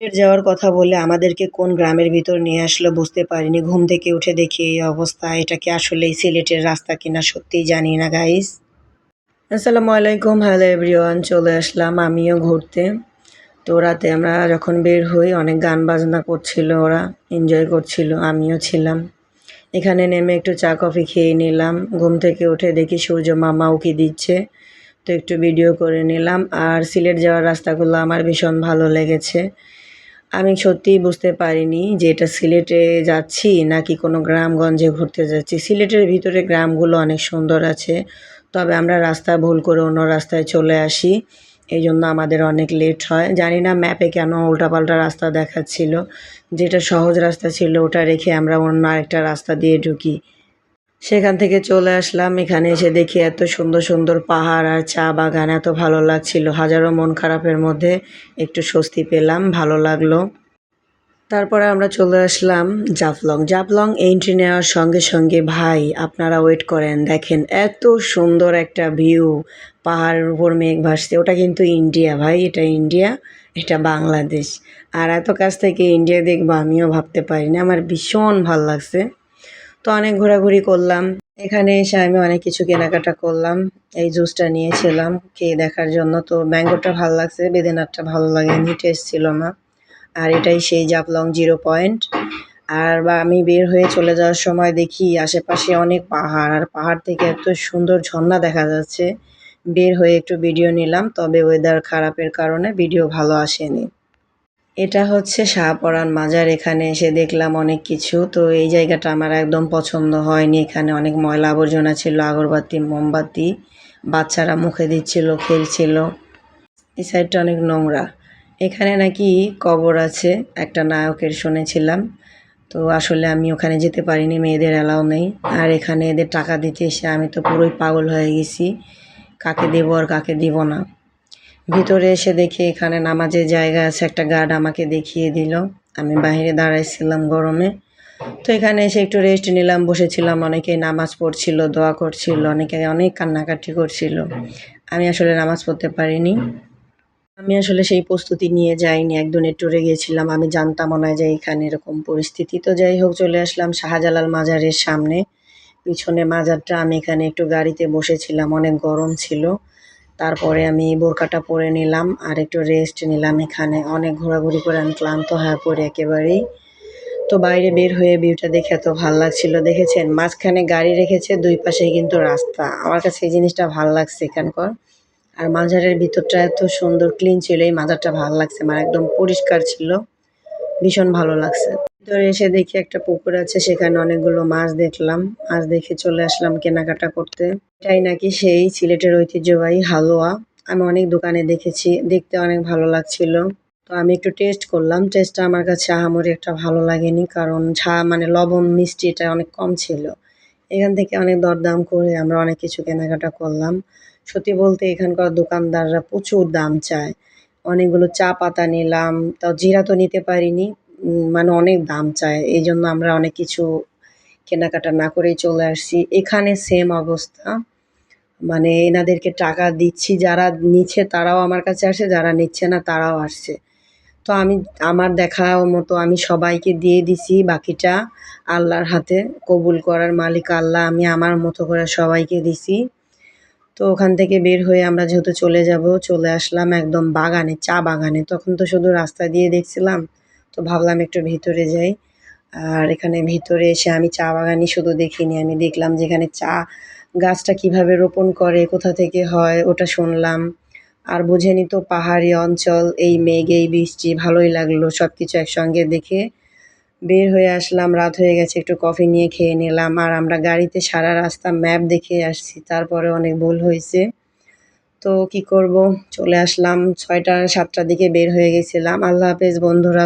যাওয়ার কথা বলে আমাদেরকে কোন গ্রামের ভিতর নিয়ে আসলো বুঝতে পারিনি। ঘুম থেকে উঠে দেখি এই অবস্থা। এটা কি আসলেই সিলেটের রাস্তা কিনা সত্যিই জানি না গাইস। আসসালামু আলাইকুম, হ্যালো এভরিওয়ান। চলে আসলাম আমিও ঘুরতে। তো রাতে আমরা যখন বের হই অনেক গান বাজনা করছিল, ওরা এনজয় করছিল, আমিও ছিলাম। এখানে নেমে একটু চা কফি খেয়ে নিলাম। ঘুম থেকে উঠে দেখি সূর্য মামা উকি দিচ্ছে, তো একটু ভিডিও করে নিলাম। আর সিলেট যাওয়ার রাস্তাগুলো আমার ভীষণ ভালো লেগেছে। আমি সত্যিই বুঝতে পারিনি যে এটা সিলেটে যাচ্ছি নাকি কোনো গ্রামগঞ্জে ঘুরতে যাচ্ছি। সিলেটের ভিতরে গ্রামগুলো অনেক সুন্দর আছে, তবে আমরা রাস্তা ভুল করে অন্য রাস্তায় চলে আসি, এই জন্য আমাদের অনেক লেট হয়। জানি না ম্যাপে কেন উল্টাপাল্টা রাস্তা দেখাচ্ছিল, যেটা সহজ রাস্তা ছিল ওটা রেখে আমরা অন্য আরেকটা রাস্তা দিয়ে ঢুকি। সেখান থেকে চলে আসলাম। এখানে এসে দেখি এত সুন্দর সুন্দর পাহাড় আর চা বাগান, এত ভালো লাগছিল। হাজারো মন খারাপের মধ্যে একটু স্বস্তি পেলাম, ভালো লাগলো। তারপরে আমরা চলে আসলাম জাফলং। জাফলং এন্ট্রি নেওয়ার সঙ্গে সঙ্গে ভাই আপনারা ওয়েট করেন, দেখেন এত সুন্দর একটা ভিউ। পাহাড়ের উপর মেঘ ভাসছে, ওটা কিন্তু ইন্ডিয়া ভাই, এটা ইন্ডিয়া, এটা বাংলাদেশ। আর এত কাছ থেকে ইন্ডিয়া দেখবো আমিও ভাবতে পারিনি। আমার ভীষণ ভাল লাগছে। তো অনেক ঘোরাঘুরি করলাম। এখানে এসে আমি অনেক কিছু কেনাকাটা করলাম। এই জুসটা নিয়েছিলাম খেয়ে দেখার জন্য। তো ম্যাঙ্গোটা ভালো লাগছে, বেদেনারটা ভালো লাগেনি, টেস্ট ছিল না। আর এটাই সেই জাফলং জিরো পয়েন্ট। আর বা আমি বের হয়ে চলে যাওয়ার সময় দেখি আশেপাশে অনেক পাহাড়, আর পাহাড় থেকে এত সুন্দর ঝর্ণা দেখা যাচ্ছে। বের হয়ে একটু ভিডিও নিলাম, তবে ওয়েদার খারাপের কারণে ভিডিও ভালো আসেনি। এটা হচ্ছে শাহপরান মাজার। এখানে এসে দেখলাম অনেক কিছু। তো এই জায়গাটা আমার একদম পছন্দ হয়নি। এখানে অনেক ময়লা আবর্জনা ছিল, আগরবাতি, মোমবাতি, বাচ্চারা মুখে দিচ্ছিল, খেলছিল। এই সাইডটা অনেক নোংরা। এখানে নাকি কবর আছে একটা নায়কের, শুনেছিলাম। তো আসলে আমি ওখানে যেতে পারিনি, মেয়েদের অ্যালাউ নেই। আর এখানে এদের টাকা দিতে এসে আমি তো পুরোই পাগল হয়ে গেছি, কাকে দেবো আর কাকে দিব না। ভিতরে এসে দেখি এখানে নামাজের জায়গা আছে, একটা গার্ড আমাকে দেখিয়ে দিল। আমি বাইরে দাঁড়াইছিলাম গরমে। তো এখানে এসে একটু রেস্ট নিলাম, বসেছিলাম। অনেকেই নামাজ পড়ছিল, দোয়া করছিল, অনেকে অনেক কান্নাকাটি করছিল। আমি আসলে নামাজ পড়তে পারিনি। আমি আসলে সেই প্রস্তুতি নিয়ে যাইনি, একদিনের ট্যুরে গিয়েছিলাম। আমি জানতামও না যে এখানে এরকম পরিস্থিতি। তো যাই হোক, চলে আসলাম শাহজালাল মাজারের সামনে। পিছনে মাজারটা, আমি এখানে একটু গাড়িতে বসেছিলাম, অনেক গরম ছিল। তারপরে আমি বোরকাটা পরে নিলাম আর একটু রেস্ট নিলাম। এখানে অনেক ঘোরাঘুরি করে আমি ক্লান্ত হয়ে পড়ি একেবারেই। তো বাইরে বের হয়ে ভিউটা দেখে এত ভাল লাগছিল। দেখেছেন মাঝখানে গাড়ি রেখেছে, দুই পাশেই কিন্তু রাস্তা। আমার কাছে এই জিনিসটা ভাল লাগছে এখানকার। আর মাজারের ভিতরটা এত সুন্দর ক্লিন ছিল, এই মাজারটা ভালো লাগছে আমার, একদম পরিষ্কার ছিল, ভীষণ ভালো লাগছে। ভিতরে এসে দেখি একটা পুকুর আছে, সেখানে অনেকগুলো মাছ দেখলাম। মাছ দেখে চলে আসলাম কেনাকাটা করতে। এটাই নাকি সেই সিলেটের ঐতিহ্যবাহী হালুয়া। আমি অনেক দোকানে দেখেছি, দেখতে অনেক ভালো লাগছিল। তো আমি একটু টেস্ট করলাম। টেস্টটা আমার কাছে আহামরি একটা ভালো লাগেনি, কারণ মানে লবণ মিষ্টি এটা অনেক কম ছিল। এখান থেকে অনেক দরদাম করে আমরা অনেক কিছু কেনাকাটা করলাম। সত্যি বলতে এখানকার দোকানদাররা প্রচুর দাম চায়। অনেকগুলো চা পাতা নিলাম, তাও জিরা তো নিতে পারিনি। মানে অনেক দাম চায়। এইজন্য আমরা অনেক কিছু কেনাকাটা না করেই চলে আসছি। এখানে সেম অবস্থা। মানে এনাদেরকে টাকা দিচ্ছি, যারা নিচ্ছে তারাও আমার কাছে আসে, যারা নিচ্ছে না তারাও আসছে। তো আমি আমার দেখা মতো আমি সবাইকে দিয়ে দিছি, বাকিটা আল্লাহর হাতে, কবুল করার মালিক আল্লাহ। আমি আমার মতো করে সবাইকে দিছি। তো ওখান থেকে বের হয়ে আমরা যেহেতু চলে যাব, চলে আসলাম একদম বাগানে, চা বাগানে। তখন তো শুধু রাস্তা দিয়ে দেখছিলাম, তো ভাবলাম একটু ভিতরে যাই। আর এখানে ভিতরে এসে আমি চা বাগানই শুধু দেখিনি, আমি দেখলাম যেখানে চা গাছটা কিভাবে রোপণ করে, কোথা থেকে হয় ওটা শুনলাম। আর বোঝেনি তো পাহাড়ি অঞ্চল, এই মেঘ, এই বৃষ্টি, ভালোই লাগলো সব কিছু একসঙ্গে দেখে। বের হয়ে আসলাম, রাত হয়ে গেছে, একটু কফি নিয়ে খেয়ে নিলাম। আর আমরা গাড়িতে সারা রাস্তা ম্যাপ দেখে আসছি, তারপরে অনেক ভুল হয়েছে। তো কি করব, চলে আসলাম। ৬টা ৭টার দিকে বের হয়ে গেছিলাম। আল্লাহ হাফেজ বন্ধুরা।